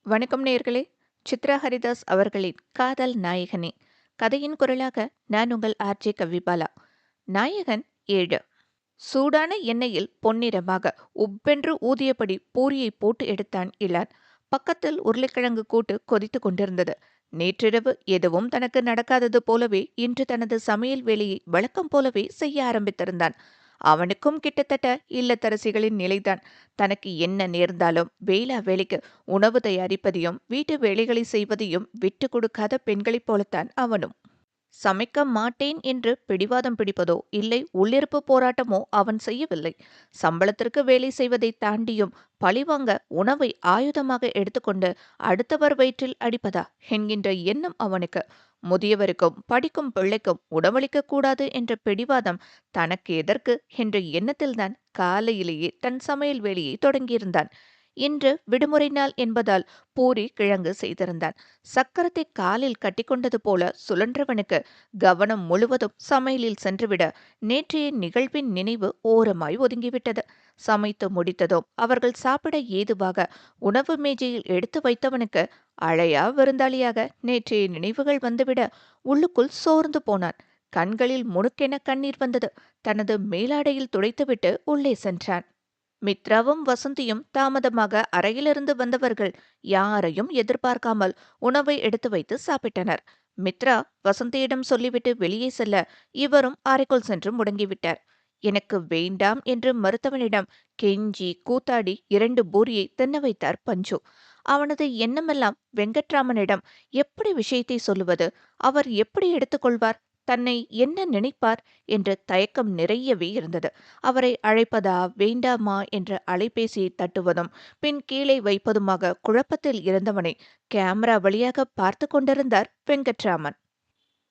வணக்கம் நேயர்களே. சித்ரா ஹரிதாஸ் அவர்களின் காதல் நாயகனே கதையின் குரலாக நான் உங்கள் ஆர்ஜே கவிபாலா. நாயகன் 7. சூடான எண்ணெயில் பொன்னிறமாக உப்பென்று ஊதியபடி பூரியை போட்டு எடுத்தான் இளான். பக்கத்தில் உருளைக்கிழங்கு கூட்டு கொதித்துக் கொண்டிருந்தது. நேற்றிரவு எதுவும் தனக்கு நடக்காதது போலவே இன்று தனது சமையல் வேலையை வழக்கம் போலவே செய்ய ஆரம்பித்திருந்தான். அவனுக்கும் கிட்டத்தட்ட இல்லத்தரசிகளின் நிலைதான். தனக்கு என்ன நேர்ந்தாலும் வேளா வேலைக்கு உணவு தயாரிப்பதையும் வீட்டு வேலைகளை செய்வதையும் விட்டு கொடுக்காத பெண்களைப் போலத்தான் அவனும். சமைக்க மாட்டேன் என்று பிடிவாதம் பிடிப்பதோ இல்லை உள்ளிருப்பு போராட்டமோ அவன் செய்யவில்லை. சம்பளத்திற்கு வேலை செய்வதை தாண்டியும் பழிவாங்க உணவை ஆயுதமாக எடுத்துக்கொண்டு அடுத்தவர் வயிற்றில் அடிப்பதா என்கின்ற எண்ணம் அவனுக்கு. முதியவருக்கும் படிக்கும் பிள்ளைக்கும் உணவளிக்க கூடாது என்ற பிடிவாதம் தனக்கு எதற்கு என்ற எண்ணத்தில்தான் காலையிலேயே தன் சமையல் வேலையை தொடங்கியிருந்தான். இன்று விடுமுறை நாள் என்பதால் பூரி கிழங்கு செய்திருந்தான். சக்கரத்தை காலில் கட்டிக்கொண்டது போல சுழன்றவனுக்கு கவனம் முழுவதும் சமையலில் சென்றுவிட நேற்றைய நிகழ்வின் நினைவு ஓரமாய் ஒதுங்கிவிட்டது. சமைத்து முடித்ததும் அவர்கள் சாப்பிட ஏதுவாக உணவு மேஜையில் எடுத்து வைத்தவனுக்கு அழையா விருந்தாளியாக நேற்றைய நினைவுகள் வந்துவிட உள்ளுக்குள் சோர்ந்து போனான். கண்களில் முணுக்கென கண்ணீர் வந்தது. தனது மேலாடையில் துடைத்துவிட்டு உள்ளே சென்றான். மித்ராவும் வசந்தியும் தாமதமாக அறையிலிருந்து வந்தவர்கள் யாரையும் எதிர்பார்க்காமல் உணவை எடுத்து வைத்து சாப்பிட்டனர். மித்ரா வசந்தியிடம் சொல்லிவிட்டு வெளியே செல்ல இவரும் அறைக்குள் சென்று முடங்கிவிட்டார். எனக்கு வேண்டாம் என்று மறுத்தவனிடம் கெஞ்சி கூத்தாடி 2 பூரியை தின்ன வைத்தார் பஞ்சு. அவனது எண்ணமெல்லாம் வெங்கட்ராமனிடம் எப்படி விஷயத்தை சொல்லுவது, அவர் எப்படி எடுத்துக்கொள்வார், தன்னை என்ன நினைப்பார் என்ற தயக்கம் நிறையவே இருந்தது. அவரை அழைப்பதா வேண்டாமா என்ற அலைபேசியை தட்டுவதும் பின் கீழே வைப்பதுமாக குழப்பத்தில் இருந்தவனை கேமரா வழியாக பார்த்து கொண்டிருந்தார் வெங்கட்ராமன்.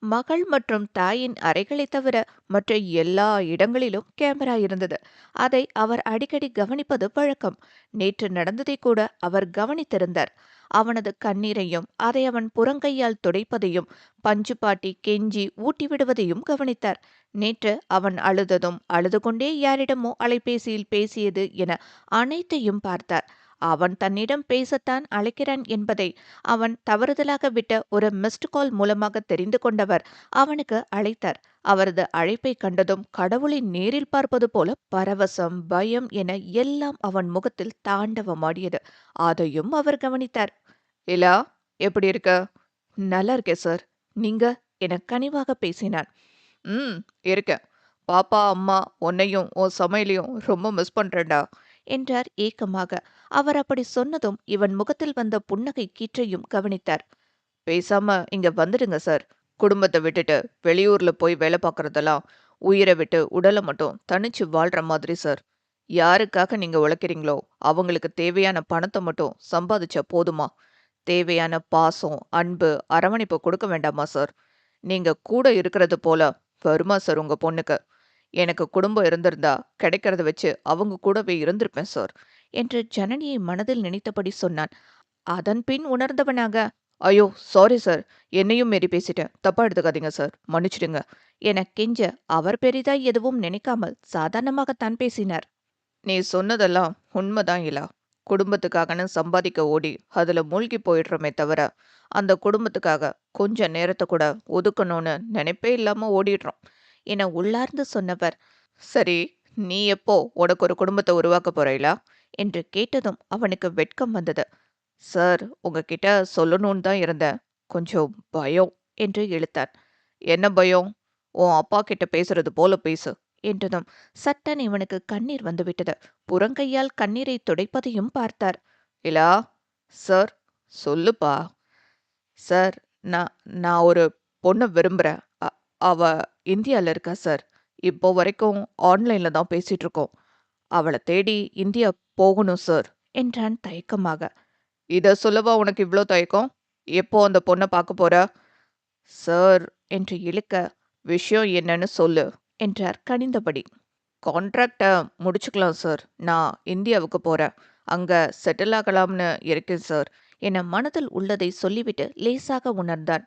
மகள் மற்றும் தாயின் அறைகளைத் தவிர மற்ற எல்லா இடங்களிலும் கேமரா இருந்தது. அதை அவர் அடிக்கடி கவனிப்பது வழக்கம். நேற்று நடந்ததை கூட அவர் கவனித்திருந்தார். அவனது கண்ணீரையும் அதை அவன் புறங்கையால் துடைப்பதையும் பஞ்சு பாட்டி கெஞ்சி ஊட்டிவிடுவதையும் கவனித்தார். நேற்று அவன் அழுததும் அழுது கொண்டே யாரிடமோ அலைபேசியில் பேசியது என அனைத்தையும் பார்த்தார். அவன் தன்னிடம் பேசத்தான் அழைக்கிறான் என்பதை அவன் தவறுதலாக விட்ட ஒரு மிஸ்டு கால் மூலமாக தெரிந்து கொண்டவர் அவனுக்கு அழைத்தார். அவரது அழைப்பை கண்டதும் கடவுளை நேரில் பார்ப்பது போல பரவசம் பயம் என எல்லாம் அவன் முகத்தில் தாண்டவமாடியது. அதையும் அவர் கவனித்தார். இலா, எப்படி இருக்க? நல்லா இருக்கேன் சார். நீங்க என கனிவாக பேசினான். ம், இருக்கேன். பாப்பா அம்மா உன்னையும் உன் சமையலையும் ரொம்ப மிஸ் பண்றேன்டா என்றார் ஏக்கமாக. அவர் அப்படி சொன்னதும் இவன் முகத்தில் வந்த புன்னகை கீற்றையும் கவனித்தார். பேசாம இங்க வந்துடுங்க சார். குடும்பத்தை விட்டுட்டு வெளியூர்ல போய் வேலை பார்க்கறதெல்லாம் உயிரை விட்டு உடலை மட்டும் தனிச்சு வாழ்ற மாதிரி சார். யாருக்காக நீங்க உழைக்கிறீங்களோ அவங்களுக்கு தேவையான பணத்தை மட்டும் சம்பாதிச்சா போதுமா? தேவையான பாசம் அன்பு அரவணைப்பு கொடுக்க வேண்டாமா சார்? நீங்க கூட இருக்கிறது போல வருமா சார் உங்க பொண்ணுக்கு? எனக்கு குடும்பம் இருந்திருந்தா கிடைக்கிறத வச்சு அவங்க கூடவே இருந்திருப்பேன் சார் என்று ஜனனியை மனதில் நினைத்தபடி சொன்னான். அதன் பின் உணர்ந்தவனாக, ஐயோ சாரி சார், என்னையும் மீறி பேசிட்டேன், தப்பா எடுத்துக்காதீங்க சார், மன்னிச்சிடுங்க என கெஞ்ச அவர் பெரிதாய் எதுவும் நினைக்காமல் சாதாரணமாகத்தான் பேசினார். நீ சொன்னதெல்லாம் உண்மைதான் இலா. குடும்பத்துக்காகன்னு சம்பாதிக்க ஓடி அதுல மூழ்கி போயிடுறோமே தவிர அந்த குடும்பத்துக்காக கொஞ்ச நேரத்தை கூட ஒதுக்கணும்னு நினைப்பே இல்லாம ஓடிடுறோம் என உள்ளார்ந்து சொன்னவர், சரி, நீ எப்போ உனக்கு ஒரு குடும்பத்தை உருவாக்க போறீங்களா என்று கேட்டதும் அவனுக்கு வெட்கம் வந்தது. சார், உங்ககிட்ட சொல்லணும்னு தான் இருந்தேன். கொஞ்சம் பயம் என்று இழுத்தான். என்ன பயம்? உன் அப்பா கிட்ட பேசுறது போல பேசு என்றதும் சட்டன் இவனுக்கு கண்ணீர் வந்துவிட்டது. புறங்கையால் கண்ணீரை துடைப்பதையும் பார்த்தார். இலா, சார், சொல்லுப்பா. சார், நான் நான் ஒரு பொண்ணை விரும்புறேன். அவ இந்தியால இருக்கா சார். இப்போ வரைக்கும் ஆன்லைன்ல தான் பேசிட்டு இருக்கோம். அவளை தேடி இந்தியா போகணும் சார் என்றான் தயக்கமாக. இத சொல்லவா உனக்கு இவ்ளோ தயக்கம்? எப்போ அந்த பொண்ண பார்க்க போற? சார் என்று இழுக்க, விஷயம் என்னன்னு சொல்லு என்றார் கனிந்தபடி. கான்ட்ராக்ட முடிச்சுக்கலாம் சார். நான் இந்தியாவுக்கு போறேன். அங்க செட்டில் ஆகலாம்னு இருக்கேன் சார் என மனதில் உள்ளதை சொல்லிவிட்டு லேசாக உணர்ந்தான்.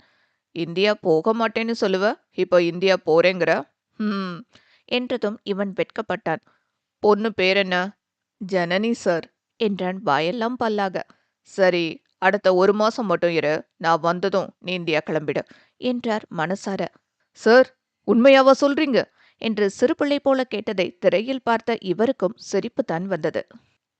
இந்தியா போக மாட்டேன்னு சொல்லுவ, இப்போ இந்தியா போறேங்கிற? ம் என்றதும் இவன் வெட்கப்பட்டான். பொண்ணு பேர் என்ன? ஜனனி சார் என்றான் வாயெல்லாம் பல்லாக. சரி, அடுத்த 1 மாசம் மட்டும் இரு. நான் வந்ததும் நீ இந்தியா கிளம்பிடு என்றார் மனசார. சார், உண்மையாவா சொல்றீங்க என்று சிறுபிள்ளை போல கேட்டதை திரையில் பார்த்த இவருக்கும் சிரிப்புதான் வந்தது.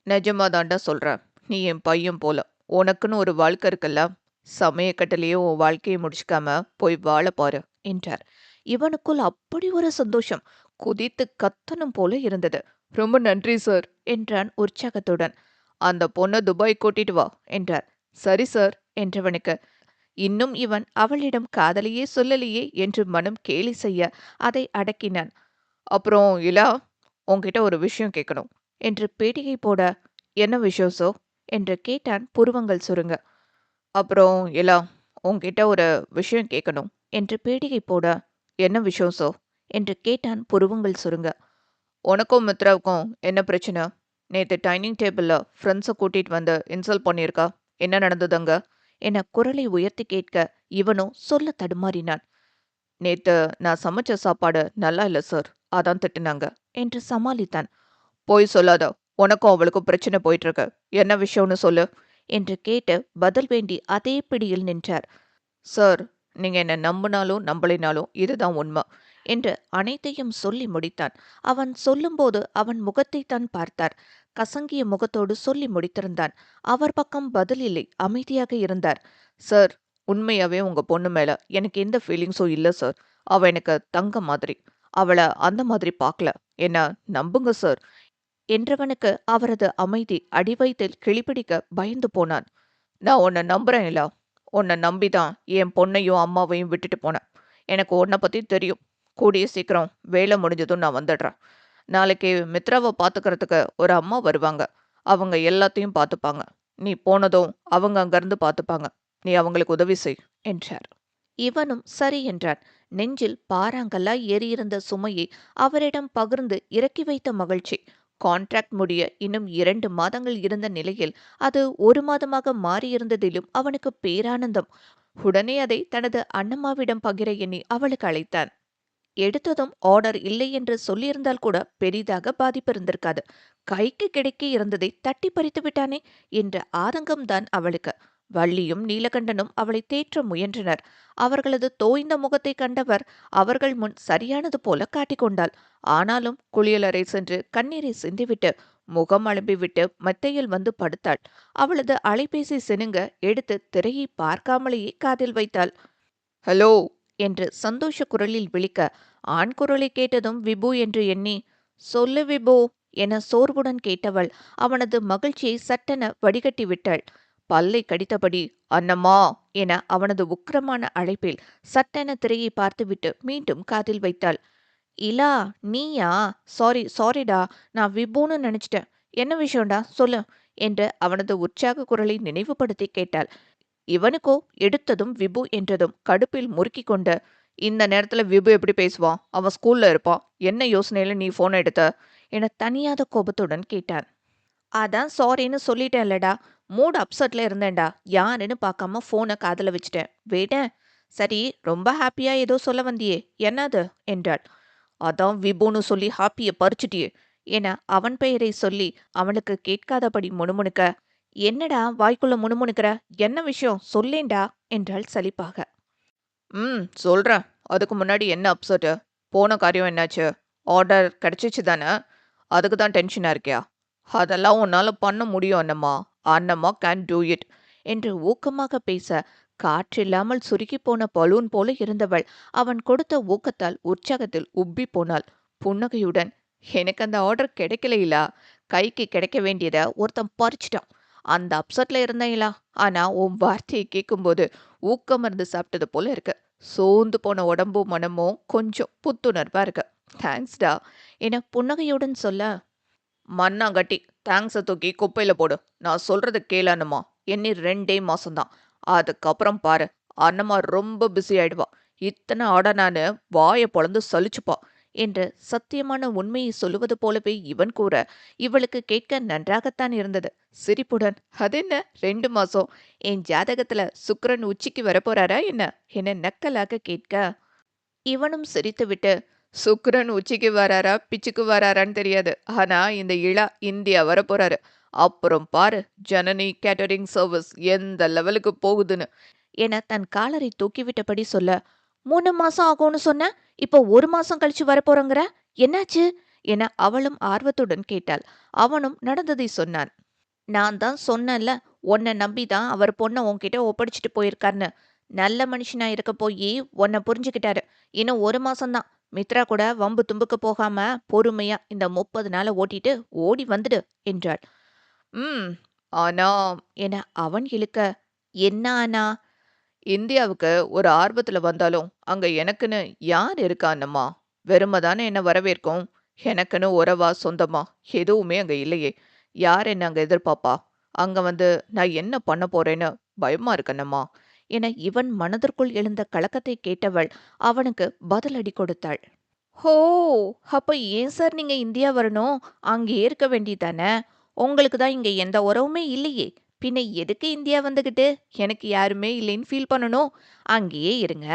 நிஜமா தாண்டா சொல்றேன். நீ என் பையன் போல. உனக்குன்னு ஒரு வாழ்க்கை இருக்குல்ல. சமயக்கட்டிலேயே உன் வாழ்க்கையை முடிச்சுக்காம போய் வாழ பாரு என்றார். இவனுக்குள் அப்படி ஒரு சந்தோஷம், குதித்து கத்தனும் போல இருந்தது. ரொம்ப நன்றி சார் என்றான் உற்சாகத்துடன். அந்த பொண்ணை துபாய் கூட்டிட்டு வா என்றார். சரி சார் என்றவனுக்கு இன்னும் இவன் அவளிடம் காதலையே சொல்லலையே என்று மனம் கேலி செய்ய அதை அடக்கினான். அப்புறம் இலா, உன்கிட்ட ஒரு விஷயம் கேட்கணும் என்று பேட்டிகை போட, என்ன விஷயம் சோ என்று கேட்டான் புருவங்கள் சுருங்க. அப்புறம் இலா, உன்கிட்ட ஒரு விஷயம் கேட்கணும் என்று பேட்டிகை போட, என்ன விஷயம் சோ என்று கேட்டான் புருவங்கள் சுருங்க. உனக்கும் மித்ராவுக்கும் என்ன பிரச்சனை? நேத்து டைனிங் டேபிள்ல ஃப்ரெண்ட்ஸை கூட்டிட்டு வந்து இன்சல்ட் பண்ணியிருக்கா? என்ன நடந்தது அங்க என குரலை உயர்த்தி கேட்க இவனோ சொல்ல தடுமாறினான். நேத்து நான் சமைச்ச சாப்பாடு நல்லா இல்ல சார், அதான் திட்டுனாங்க என்று சமாளித்தான். போய் சொல்லாத, உனக்கும் அவளுக்கும் பிரச்சனை போயிட்டு இருக்கு. என்ன விஷயம்னு சொல்லு என்று கேட்டு பதில் வேண்டி அதே பிடியில் நின்றார். சார், நீங்க என்ன நம்பினாலும் நம்பலினாலும் இதுதான் உண்மை என்று அனைத்தையும் சொல்லி முடித்தான். அவன் சொல்லும்போது அவன் முகத்தை தான் பார்த்தார். கசங்கிய முகத்தோடு சொல்லி முடித்திருந்தான். அவர் பக்கம் பதில் இல்லை, அமைதியாக இருந்தார். சார், உண்மையாவே உங்க பொண்ணு மேல எனக்கு எந்த ஃபீலிங்ஸும் இல்லை சார். அவ எனக்கு தங்க மாதிரி. அவளை அந்த மாதிரி பார்க்கல. என்ன நம்புங்க சார் என்றவனுக்கு அவரது அமைதி அடிவயிற்றில் கிளிபிடிக்க பயந்து போனான். நான் உன்னை நம்புறேன் இல்லா. உன்னை நம்பிதான் என் பொண்ணையும் அம்மாவையும் விட்டுட்டு போனேன். எனக்கு உன்னை பத்தி தெரியும். கூடிய சீக்கிரம் வேலை முடிஞ்சதும் நான் வந்துடுறேன். நாளைக்கு மித்ராவை பார்த்துக்கிறதுக்கு ஒரு அம்மா வருவாங்க. அவங்க எல்லாத்தையும் பார்த்துப்பாங்க. நீ போனதும் அவங்க அங்கிருந்து பார்த்துப்பாங்க. நீ அவங்களுக்கு உதவி செய் என்றார். இவனும் சரி என்றான். நெஞ்சில் பாறாங்கல்லாய் ஏறியிருந்த சுமையை அவரிடம் பகிர்ந்து இறக்கி வைத்த மகிழ்ச்சி. கான்ட்ராக்ட் முடிய இன்னும் 2 மாதங்கள் இருந்த நிலையில் அது 1 மாதமாக மாறியிருந்ததிலும் அவனுக்கு பேரானந்தம். உடனே அதை தனது அண்ணம்மாவிடம் பகிர எண்ணி அவளுக்கு அழைத்தான். எடுத்ததும் ஆர்டர் இல்லை என்று சொல்லியிருந்தால் கூட பெரிதாக பாதிப்பு இருந்திருக்காது. கைக்கு கிடைக்க இருந்ததை தட்டி பறித்து விட்டானே என்ற ஆதங்கம்தான் அவளுக்கு. வள்ளியும் நீலகண்டனும் அவளை தேற்ற முயன்றனர். அவர்களது தோய்ந்த முகத்தை கண்டவர் அவர்கள் முன் சரியானது போல காட்டிக்கொண்டாள். ஆனாலும் குளியலறை சென்று கண்ணீரை சிந்திவிட்டு முகம் அழும்பிவிட்டு மெத்தையில் வந்து படுத்தாள். அவளது அலைபேசி சினுங்க எடுத்து திரையை பார்க்காமலேயே காதில் வைத்தாள். ஹலோ என்று சந்தோஷ குரலில் விழிக்க, ஆண் குரலை கேட்டதும் விபு என்று எண்ணி, சொல்லு விபு என சோர்வுடன் கேட்டவள் அவனது மகிழ்ச்சியை சட்டென வடிகட்டி விட்டாள். பல்லை கடித்தபடி அன்னம்மா என அவனது உக்கிரமான அழைப்பில் சட்டென திரையை பார்த்துவிட்டு மீண்டும் காதில் வைத்தாள். இலா, நீயா? சாரிடா, நான் விபுன்னு நினைச்சிட்டேன். என்ன விஷயம்டா சொல்லு என்று அவனது உற்சாக குரலை நினைவுபடுத்தி கேட்டாள். இவனுக்கோ எடுத்ததும் விபு என்றதும் கடுப்பில் முறுக்கிக் கொண்டு, இந்த நேரத்துல விபு எப்படி பேசுவான்? அவன் ஸ்கூல்ல இருப்பான். என்ன யோசனையில நீ போன் எடுத்த என தனியாத கோபத்துடன் கேட்டான். அதான் சாரின்னு சொல்லிட்டேன்லடா. மூட் அப்செட்ல இருந்தேன்டா. யாருன்னு பார்க்காம போனை காதுல வச்சுட்டேன். வேட்டேன். சரி, ரொம்ப ஹாப்பியா ஏதோ சொல்ல வந்தியே, என்னது என்றாள். அதான் விபுன்னு சொல்லி ஹாப்பிய பறிச்சுட்டியே என அவன் பெயரை சொல்லி அவனுக்கு கேட்காதபடி முணுமுணுக்க, என்னடா வாய்க்குள்ள முணுமுணுக்கிற, என்ன விஷயம் சொல்லேண்டா என்றாள் சலிப்பாக. சொல்றேன். அதுக்கு முன்னாடி என்ன அப்செட்டு? போன காரியம் என்னாச்சு? ஆர்டர் கிடைச்சிச்சு தானே? அதுக்கு தான் டென்ஷனா இருக்கியா? அதெல்லாம் உன்னால பண்ண முடியும் Annamma. Annamma can do it என்று ஊக்கமாக பேச, காற்றில்லாமல் சுருக்கி போன பலூன் போல இருந்தவள் அவன் கொடுத்த ஊக்கத்தால் உற்சாகத்தில் உப்பி போனாள். புன்னகையுடன், எனக்கு அந்த ஆர்டர் கிடைக்கலையிலா. கைக்கு கிடைக்க வேண்டியத ஒருத்தன் பறிச்சிட்டான். அந்த அப்செட்ல இருந்தேங்களா. ஆனா உன் வார்த்தையை கேட்கும்போது ஊக்கம் இருந்து சாப்பிட்டது போல இருக்கு. சோர்ந்து போன உடம்பும் மனமும் கொஞ்சம் புத்துணர்வா இருக்கு. தேங்க்ஸ்டா என புன்னகையுடன் சொல்ல, மண்ணாங்கட்டி தேங்க்ஸை தூக்கி குப்பையில போடு. நான் சொல்றது கேளு அண்ணம்மா. எண்ணி 2 மாசம்தான். அதுக்கப்புறம் பாரு, அண்ணம்மா ரொம்ப பிஸி ஆயிடுவா. இத்தனை ஆர்டர் வாயை பொளந்து சலிச்சுப்பா என்று சத்தியமான உண்மையை சொல்லுவது போலவே இவன் கூற, இவளுக்கு கேட்க நன்றாகத்தான் இருந்தது. சிரிப்புடன், அதென்ன 2 மாசம்? என் ஜாதகத்துல சுக்கிரன் உச்சிக்கு வரப்போறாரா என்ன என நக்கலாக கேட்க, இவனும் சிரித்துவிட்டு, சுக்கிரன் உச்சிக்கு வராரா பிச்சுக்கு வராரான்னு தெரியாது. ஆனா இந்த இளா இந்தியா வரப்போறாரு. அப்புறம் பாரு ஜனனி கேட்டரிங் சர்வீஸ் எந்த லெவலுக்கு போகுதுன்னு என தன் காலரை தூக்கிவிட்டபடி சொல்ல, 3 மாசம் ஆகும்னு சொன்ன, இப்போ 1 மாசம் கழிச்சு வரப்போறங்கிற, என்னாச்சு என அவளும் ஆர்வத்துடன் கேட்டாள். அவனும் நடந்ததை சொன்னான். நான் தான் சொன்னேன்ல, உன்னை நம்பிதான் அவர் பொண்ணை உன்கிட்ட ஒப்படைச்சிட்டு போயிருக்காருன்னு. நல்ல மனுஷனா இருக்க போயி உன்னை புரிஞ்சுக்கிட்டாரு. இன்னும் 1 மாசம்தான். மித்ரா கூட வம்பு தும்புக்கு போகாம பொறுமையா இந்த 30 நாளை ஓட்டிட்டு ஓடி வந்துடு என்றாள். ம் ஆனா என அவன் இழுக்க, என்ன ஆனா? இந்தியாவுக்கு ஒரு ஆர்வத்துல வந்தாலும் அங்க எனக்குன்னு யார் இருக்கா அண்ணம்மா? வெறுமை தானே என்ன வரவேற்கும். எனக்குன்னு உறவா சொந்தமா எதுவுமே அங்க இல்லையே. யார் என்ன அங்க எதிர்பார்ப்பா? அங்க வந்து நான் என்ன பண்ண போறேன்னு பயமா இருக்கு அண்ணம்மா என இவன் மனதிற்குள் எழுந்த கலக்கத்தை கேட்டவள் அவனுக்கு பதிலடி கொடுத்தாள். ஹோ! அப்ப ஏன் சார் நீங்க இந்தியா வரணும்? அங்கேயே இருக்க வேண்டியதானே? உங்களுக்கு தான் இங்க எந்த உறவுமே இல்லையே. பின்ன எதுக்கு இந்தியா வந்துகிட்டு? எனக்கு யாருமே இல்லைன்னு ஃபீல் பண்ணணும். அங்கேயே இருங்க.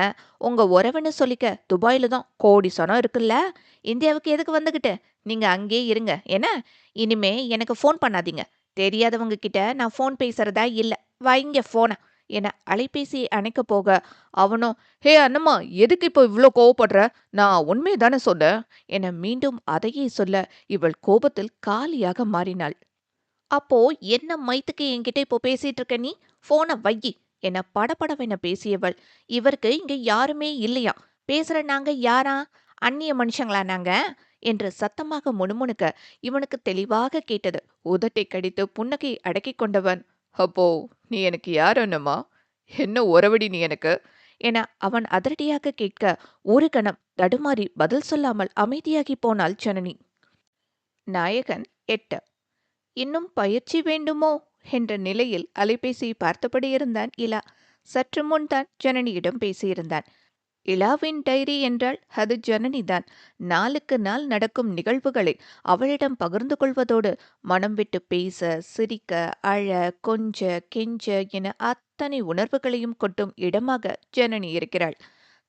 உங்க உறவுன்னு சொல்லிக்க துபாயில தான் கோடி சனம் இருக்குல்ல. இந்தியாவுக்கு எதுக்கு வந்துகிட்டு? நீங்க அங்கேயே இருங்க. என்ன? இனிமே எனக்கு ஃபோன் பண்ணாதீங்க. தெரியாதவங்க கிட்ட நான் ஃபோன் பேசுறதா இல்ல. வைங்க ஃபோன என அலைபேசியை அணைக்கப் போக அவனும், ஹே அண்ணம்மா எதுக்கு இப்போ இவ்ளோ கோவப்படுற? நான் உண்மையை தானே சொன்னேன் என மீண்டும் அதையே சொல்ல இவள் கோபத்தில் காலியாக மாறினாள். அப்போ என்ன மைத்துக்கு என்கிட்ட இப்போ பேசிட்டு இருக்க நீ? போனை வையி என படபடவென பேசியவள், இவருக்கு இங்க யாருமே இல்லையா? பேசுற நாங்க யாரா? அந்நிய மனுஷங்களா நாங்க என்று சத்தமாக முணுமுணுக்க இவனுக்கு தெளிவாக கேட்டது. உதட்டை கடித்து புன்னகை அடக்கிக் கொண்டவன், அப்போ நீ எனக்கு யார் அண்ணம்மா? என்ன உறவடி நீ எனக்கு என அவன் அதிரடியாக கேட்க ஒரு கணம் தடுமாறி பதில் சொல்லாமல் அமைதியாகி போனாள் ஜனனி. நாயகன் 8. இன்னும் பயிற்சி வேண்டுமோ என்ற நிலையில் அலைபேசியை பார்த்தபடி இருந்தான் இலா. சற்று முன் தான் ஜனனியிடம் பேசியிருந்தான். இலாவின் டைரி என்றால் அது ஜனனிதான். நாளுக்கு நாள் நடக்கும் நிகழ்வுகளை அவளிடம் பகிர்ந்து கொள்வதோடு மனம் விட்டு பேச, சிரிக்க, அழ, கொஞ்ச, கெஞ்ச என அத்தனை உணர்வுகளையும் கொட்டும் இடமாக ஜனனி இருக்கிறாள்.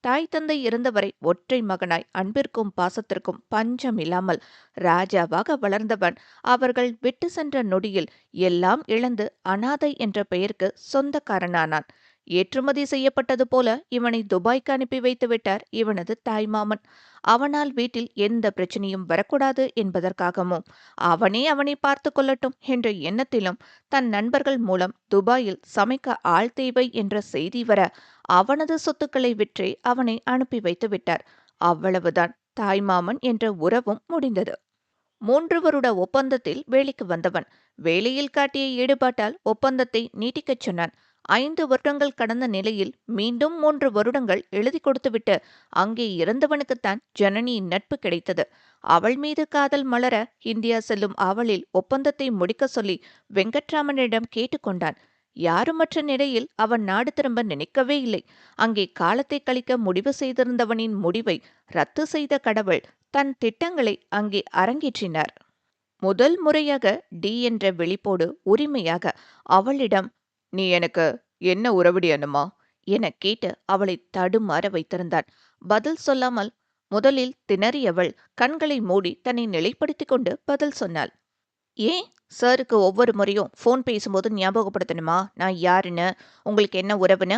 தாய் தந்தை இருந்தவரை ஒற்றை மகனாய் அன்பிற்கும் பாசத்திற்கும் பஞ்சம் இல்லாமல் ராஜாவாக வளர்ந்தவன் அவர்கள் விட்டு சென்ற நொடியில் எல்லாம் இழந்து அனாதை என்ற பெயருக்கு சொந்தக்காரனானான். ஏற்றுமதி செய்யப்பட்டது போல இவனை துபாய்க்கு அனுப்பி வைத்து விட்டார் இவனது தாய்மாமன். அவனால் வீட்டில் எந்த பிரச்சனையும் வரக்கூடாது என்பதற்காகவும் அவனே அவனை பார்த்து கொள்ளட்டும் என்ற எண்ணத்திலும் தன் நண்பர்கள் மூலம் துபாயில் சமைக்க ஆள் தேவை என்ற செய்தி வர அவனது சொத்துக்களை விற்றே அவனை அனுப்பி வைத்து விட்டார். அவ்வளவுதான். தாய்மாமன் என்ற உறவும் முடிந்தது. 3 வருட ஒப்பந்தத்தில் வேலைக்கு வந்தவன் வேலையில் காட்டிய ஈடுபாட்டால் ஒப்பந்தத்தை நீட்டிக்கச் சொன்னான். 5 வருடங்கள் கடந்த நிலையில் மீண்டும் 3 வருடங்கள் எழுதி கொடுத்துவிட்டு அங்கே இருந்தவனுக்குத்தான் ஜனனியின் நட்பு கிடைத்தது. அவள் மீது காதல் மலர இந்தியா செல்லும் அவளில் ஒப்பந்தத்தை முடிக்க சொல்லி வெங்கட்ராமனிடம் கேட்டுக்கொண்டான். யாருமற்ற நிலையில் அவன் நாடு திரும்ப நினைக்கவே இல்லை. அங்கே காலத்தை கழிக்க முடிவு செய்திருந்தவனின் முடிவை ரத்து செய்த கடவுள் தன் திட்டங்களை அங்கே அரங்கேற்றினார். முதல் முறையாக டி என்ற வெளிப்போடு உரிமையாக அவளிடம், நீ எனக்கு என்ன உறவிடி அண்ணம்மா என கேட்டு அவளை தடுமாற வைத்திருந்தான். பதில் சொல்லாமல் முதலில் திணறியவள் கண்களை மூடி தன்னை நிலைப்படுத்திக் கொண்டு பதில் சொன்னாள். ஏன் சாருக்கு ஒவ்வொரு முறையும் ஃபோன் பேசும்போது ஞாபகப்படுத்தணுமா நான் யாருன்னு, உங்களுக்கு என்ன உறவுன்னு?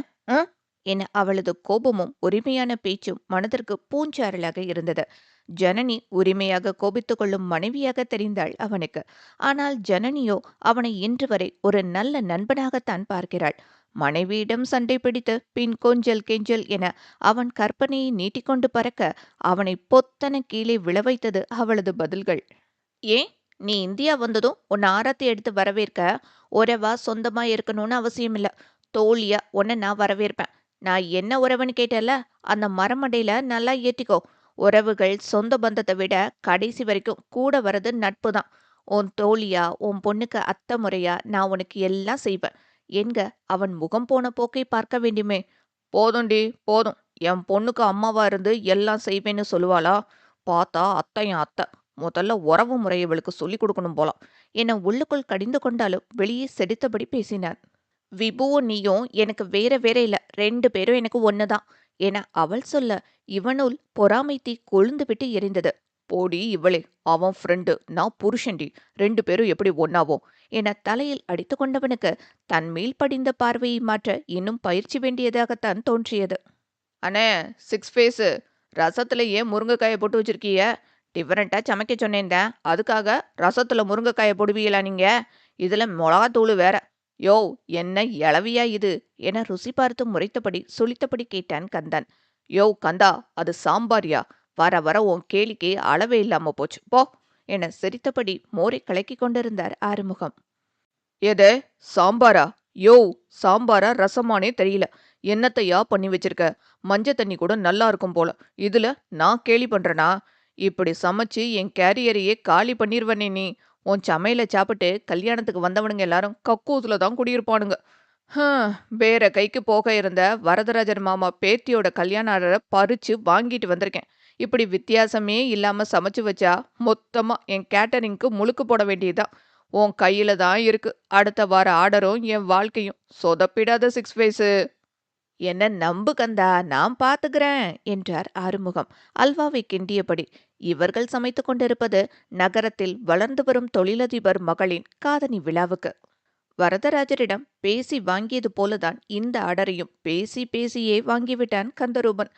என அவளது கோபமும் உரிமையான பேச்சும் மனதிற்கு பூஞ்சாரலாக இருந்தது. ஜனனி உரிமையாக கோபித்துக் கொள்ளும் மனைவியாக தெரிந்தாள் அவனுக்கு. ஆனால் ஜனனியோ அவனை இன்று வரை ஒரு நல்ல நண்பனாகத்தான் பார்க்கிறாள். மனைவியிடம் சண்டை பிடித்து பின் கொஞ்சல் கெஞ்சல் என அவன் கற்பனையை நீட்டிக்கொண்டு பறக்க அவனை பொத்தன கீழே விழவைத்தது அவளது பதில்கள். ஏன் நீ இந்தியா வந்ததும் உன்னை ஆராத்தி எடுத்து வரவேற்க உறவா சொந்தமா இருக்கணும்னு அவசியம் இல்ல. தோழியா உன்னை நான் வரவேற்பேன். நான் என்ன உறவுன்னு கேட்டல, அந்த மரமண்டையில நல்லா ஏத்திக்கோ. உறவுகள் சொந்த பந்தத்தை விட கடைசி வரைக்கும் கூட வர்றது நட்பு தான். உன் தோழியா உன் பொண்ணுக்கு அத்தை முறையா நான் உனக்கு எல்லாம் செய்வேன். என்க அவன் முகம் போன போக்கை பார்க்க வேண்டுமே. போதும்டி போதும். என் பொண்ணுக்கு அம்மாவா இருந்து எல்லாம் செய்வேன்னு சொல்லுவாளா? பார்த்தா அத்தையும் அத்தை. முதல்ல உறவு முறையை இவளுக்கு சொல்லிக் கொடுக்கணும் போலாம் என உள்ளுக்குள் கடிந்து கொண்டாலும் வெளியே செடித்தபடி பேசினான். விபுவும் நீயும் எனக்கு வேற வேற இல்ல, 2 பேரும் எனக்கு ஒண்ணுதான் என அவள் சொல்ல இவனுள் பொறாமை தீ கொழுந்து விட்டு எரிந்தது. போடி இவளே, அவன் ஃப்ரெண்டு, நான் புருஷன்டி, 2 பேரும் எப்படி ஒன்னாவோம் என தலையில் அடித்து கொண்டவனுக்கு தன் மேல் படிந்த பார்வையை மாற்ற இன்னும் பயிற்சி வேண்டியதாகத்தான் தோன்றியது. அண்ணே, சிக்ஸ் ஃபேஸு, ரசத்துல ஏன் முருங்கைக்காயை போட்டு வச்சிருக்கீங்க? டிஃபரெண்டா சமைக்க சொன்னேன்தான், அதுக்காக ரசத்துல முருங்கைக்காயை போடுவீங்களா நீங்க? இதுல மிளகாத்தூள் வேற. யோவ், என்ன எளவியா இது என ருசி பார்த்து முறைத்தபடி சுளித்தபடி கேட்டான் கந்தன். யோவ் கந்தா, அது சாம்பார்யா. வர வர உன் கேளிக்கை அளவே இல்லாம போச்சு போ என சிரித்தபடி மோரை கலக்கிக் கொண்டிருந்தார் ஆறுமுகம். எது, சாம்பாரா? யோவ், சாம்பாரா ரசமானே தெரியல. என்னத்தையா பண்ணி வச்சிருக்க? மஞ்ச தண்ணி கூட நல்லா இருக்கும் போல. இதுல நான் கேலி பண்றேனா? இப்படி சமைச்சு என் கேரியரையே காலி பண்ணிருவனே நீ. உன் சமையல சாப்பிட்டு கல்யாணத்துக்கு வந்தவனுங்க எல்லாரும் கக்கூசுல தான் குடியிருப்பானுங்க. வேற கைக்கு போக இருந்த வரதராஜர் மாமா பேத்தியோட கல்யாண ஆர்டரை பறிச்சு வாங்கிட்டு வந்திருக்கேன். இப்படி வித்தியாசமே இல்லாம சமைச்சு வச்சா மொத்தமா என் கேட்டரிங்க்கு முழுக்கு போட வேண்டியதுதான். உன் கையில தான் இருக்கு அடுத்த வார ஆர்டரும் என் வாழ்க்கையும். சொதப்பிடாத சிக்ஸ் ஃபேஸு. என்ன நம்பு கந்தா, நான் பாத்துக்கிறேன் என்றார் ஆறுமுகம் அல்வாவை கிண்டியபடி. இவர்கள் சமைத்துக் கொண்டிருப்பது நகரத்தில் வளர்ந்து வரும் தொழிலதிபர் மகளின் காதணி விழாவுக்கு. வரதராஜரிடம் பேசி வாங்கியது போலதான் இந்த ஆர்டரையும் பேசி பேசியே வாங்கிவிட்டான் கந்தரூபன்.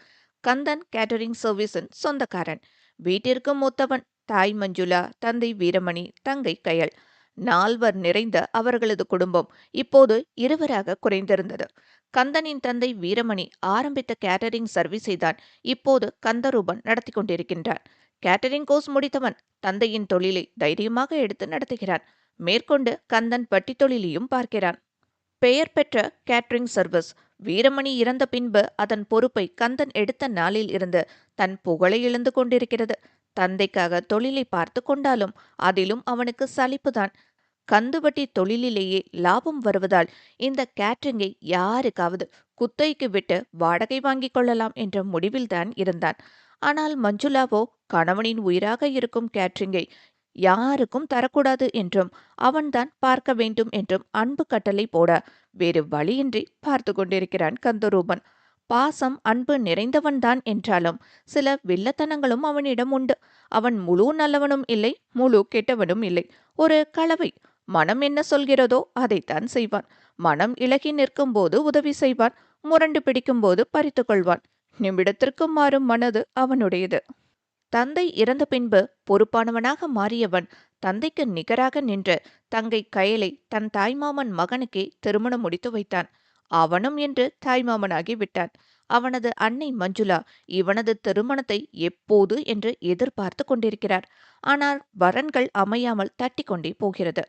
கந்தன் கேட்டரிங் சர்வீஸின் சொந்தக்காரன். வீட்டிற்கு மூத்தவன். தாய் மஞ்சுளா, தந்தை வீரமணி, தங்கை கயல். 4 நிறைந்த அவர்களது குடும்பம் இப்போது 2 குறைந்திருந்தது. கந்தனின் தந்தை வீரமணி ஆரம்பித்த கேட்டரிங் சர்வீஸை தான் இப்போது கந்தரூபன் நடத்தி கொண்டிருக்கின்றான். கேட்டரிங் கோர்ஸ் முடித்தவன் தந்தையின் தொழிலை தைரியமாக எடுத்து நடத்துகிறான். மேற்கொண்டு கந்தன் வட்டி தொழிலையும் பார்க்கிறான். பெயர் பெற்ற கேட்டரிங் சர்வீஸ். வீரமணி இறந்த பின்பு அதன் பொறுப்பை கந்தன் எடுத்த நாளில் இருந்து தன் புகழை இழந்து கொண்டிருக்கிறது. தந்தைக்காக தொழிலை பார்த்து கொண்டாலும் அதிலும் அவனுக்கு சலிப்புதான். கந்துவட்டி தொழிலிலேயே லாபம் வருவதால் இந்த கேட்டரிங்கை யாருக்காவது குத்தகைக்கு விட்டு வாடகை வாங்கிக் கொள்ளலாம் என்ற முடிவில்தான் இருந்தான். ஆனால் மஞ்சுளாவோ கணவனின் உயிராக இருக்கும் கேட்டரிங்கை யாருக்கும் தரக்கூடாது என்றும் அவன்தான் பார்க்க வேண்டும் என்றும் அன்பு கட்டளை போட வேறு வழியின்றி பார்த்து கொண்டிருக்கிறான் கந்தரூபன். பாசம் அன்பு நிறைந்தவன்தான் என்றாலும் சில வில்லத்தனங்களும் அவனிடம் உண்டு. அவன் முழு நல்லவனும் இல்லை, முழு கெட்டவனும் இல்லை. ஒரு கலவை. மனம் என்ன சொல்கிறதோ அதைத்தான் செய்வான். மனம் இளகி நிற்கும் போது உதவி செய்வான். முரண்டு பிடிக்கும் போது பறித்து கொள்வான். நிமிடத்திற்கு மாறும் மனது அவனுடையது. தந்தை இறந்த பின்பு பொறுப்பானவனாக மாறியவன் தந்தைக்கு நிகராக நின்று தங்கை கயலை தன் தாய்மாமன் மகனுக்கே திருமணம் முடித்து வைத்தான். அவனும் என்று தாய்மாமனாகி விட்டான். அவனது அன்னை மஞ்சுளா இவனது திருமணத்தை எப்போது என்று எதிர்பார்த்து கொண்டிருக்கிறார். ஆனால் வரன்கள் அமையாமல் தட்டி கொண்டே போகிறது.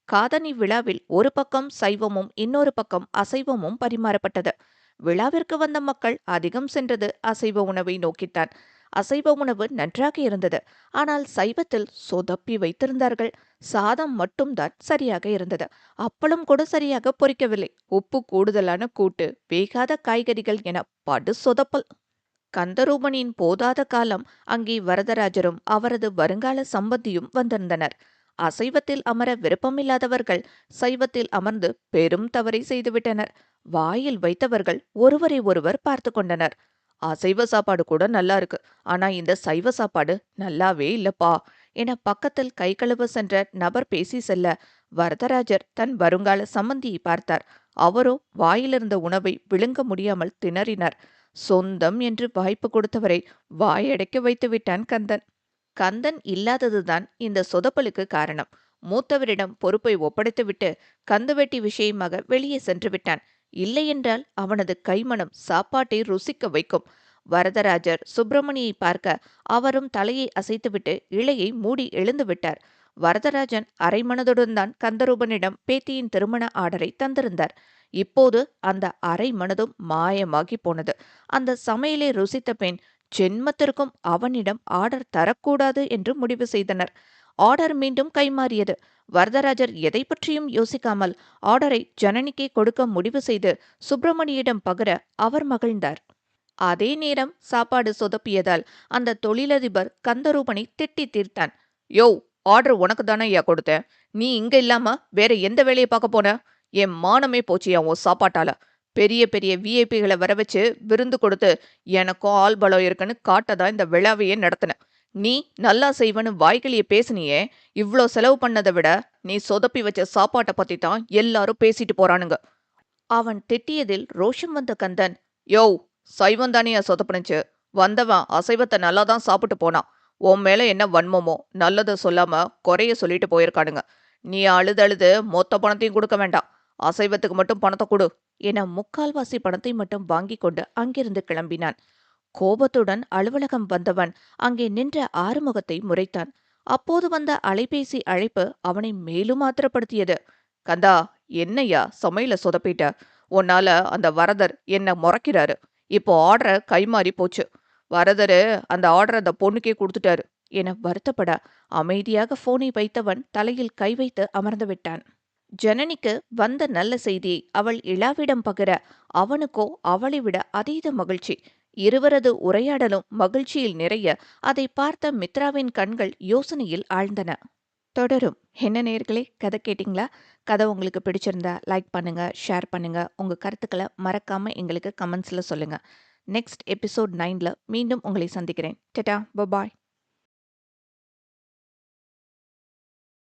காதணி விழாவில் ஒரு பக்கம் சைவமும் இன்னொரு பக்கம் அசைவமும் பரிமாறப்பட்டது. விழாவிற்கு வந்த மக்கள் அதிகம் சென்றது அசைவ உணவை நோக்கித்தான். அசைவ உணவு நன்றாக இருந்தது. ஆனால் சைவத்தில் சொதப்பி வைத்திருந்தார்கள். சாதம் மட்டும்தான் சரியாக இருந்தது. அப்பளம் கூட சரியாக பொரிக்கவில்லை. உப்பு கூடுதலான கூட்டு, வேகாத காய்கறிகள் என படு சொதப்பல். கந்தரூபனின் போதாத காலம் அங்கே வரதராஜரும் அவரது வருங்கால சம்பந்தியும் வந்திருந்தனர். அசைவத்தில் அமர விருப்பமில்லாதவர்கள் சைவத்தில் அமர்ந்து பெரும் தவறை செய்துவிட்டனர். வாயில் வைத்தவர்கள் ஒருவரை ஒருவர் பார்த்து கொண்டனர். அசைவ சாப்பாடு கூட நல்லா இருக்கு, ஆனா இந்த சைவ சாப்பாடு நல்லாவே இல்லப்பா என பக்கத்தில் கை கழுவ சென்ற நபர் பேசி செல்ல வரதராஜர் தன் வருங்கால சம்பந்தியை பார்த்தார். அவரோ வாயிலிருந்த உணவை விழுங்க முடியாமல் திணறினார். சொந்தம் என்று வாய்ப்பு கொடுத்தவரை வாயடைக்க வைத்து விட்டான் கந்தன். கந்தன் இல்லாததுதான் இந்த சொதப்பலுக்கு காரணம். மூத்தவரிடம் பொறுப்பை ஒப்படைத்துவிட்டு கந்துவெட்டி விஷயமாக வெளியே சென்று விட்டான். இல்லையென்றால் அவனது கைமணம் சாப்பாட்டை ருசிக்க வைக்கும். வரதராஜர் சுப்பிரமணியை பார்க்க அவரும் தலையை அசைத்துவிட்டு இலையை மூடி எழுந்து விட்டார். வரதராஜன் அரைமனதுடன் தான் கந்தரூபனிடம் பேத்தியின் திருமண ஆர்டரை தந்திருந்தார். இப்போது அந்த அரை மனதும் மாயமாகி போனது. அந்த சமையலை ருசித்த பெண் ஜென்மத்திற்கும் அவனிடம் ஆர்டர் தரக்கூடாது என்று முடிவு செய்தனர். ஆர்டர் மீண்டும் கைமாறியது. வரதராஜர் எதை பற்றியும் யோசிக்காமல் ஆர்டரை ஜனனிக்கே கொடுக்க முடிவு செய்து சுப்பிரமணியிடம் பகர அவர் மகிழ்ந்தார். அதே நேரம் சாப்பாடு சொதப்பியதால் அந்த தொழிலதிபர் கந்தரூபனை திட்டி தீர்த்தான். யோ, ஆர்டர் உனக்கு தானே ஐயா கொடுத்தேன். நீ இங்க இல்லாம வேற எந்த வேலையை பார்க்க போன? என் மானமே போச்சியா உன் சாப்பாட்டால. பெரிய பெரிய விஐபிகளை வர வச்சு விருந்து கொடுத்து எனக்கும் ஆள் பலம் இருக்குன்னு காட்டதான் இந்த விழாவையே நடத்தின. நீ நல்லா செய்வன்னு வாய்க்கிழிய பேசுனியே, இவ்ளோ செலவு பண்ணத விட நீ சொதப்பி வச்ச சாப்பாட்ட பத்தி தான் எல்லாரும் பேசிட்டு போறானுங்க. அவன் திட்டியதில் ரோஷம் வந்த கந்தன், யோவ், சைவம் தானேயா சொதப்புனுச்சு. வந்தவன் அசைவத்த நல்லா தான் சாப்பிட்டு போனான். உன் மேல என்ன வன்மமோ நல்லத சொல்லாம குறைய சொல்லிட்டு போயிருக்கானுங்க. நீ அழுதழுது மொத்த பணத்தையும் கொடுக்க வேண்டாம். அசைவத்துக்கு மட்டும் பணத்தை கொடு என முக்கால்வாசி பணத்தை மட்டும் வாங்கிக் கொண்டு அங்கிருந்து கிளம்பினான். கோபத்துடன் அலுவலகம் வந்தவன் அங்கே நின்ற ஆறுமுகத்தை முறைத்தான். அப்போது வந்த அலைபேசி அழைப்பு அவனை மேலும் ஆத்திரப்படுத்தியது. கந்தா, என்னய்யா சமையல சொதப்பிட்ட? உன்னால அந்த வரதர் என்ன முறைக்கிறாரு. இப்போ ஆர்டர் கைமாறி போச்சு. வரதரு அந்த ஆர்டர் அந்த பொண்ணுக்கே கொடுத்துட்டாரு என வருத்தப்பட அமைதியாக போனை வைத்தவன் தலையில் கை வைத்து அமர்ந்து விட்டான். ஜனனிக்கு வந்த நல்ல செய்தியை அவள் இளாவிடம் பகிர அவனுக்கோ அவளை விட அதீத மகிழ்ச்சி. இருவரது உரையாடலும் மகிழ்ச்சியில் நிறைய அதை பார்த்த மித்ராவின் கண்கள் யோசனையில் ஆழ்ந்தன. தொடரும். என்ன நேயர்களே, கதை கேட்டிங்களா? கதை உங்களுக்கு பிடிச்சிருந்தா லைக் பண்ணுங்க, ஷேர் பண்ணுங்க. உங்க கருத்துக்களை மறக்காம எங்களுக்கு கமெண்ட்ஸ்ல சொல்லுங்க. நெக்ஸ்ட் எபிசோட் 9ல மீண்டும் உங்களை சந்திக்கிறேன். டடா, பபாய்.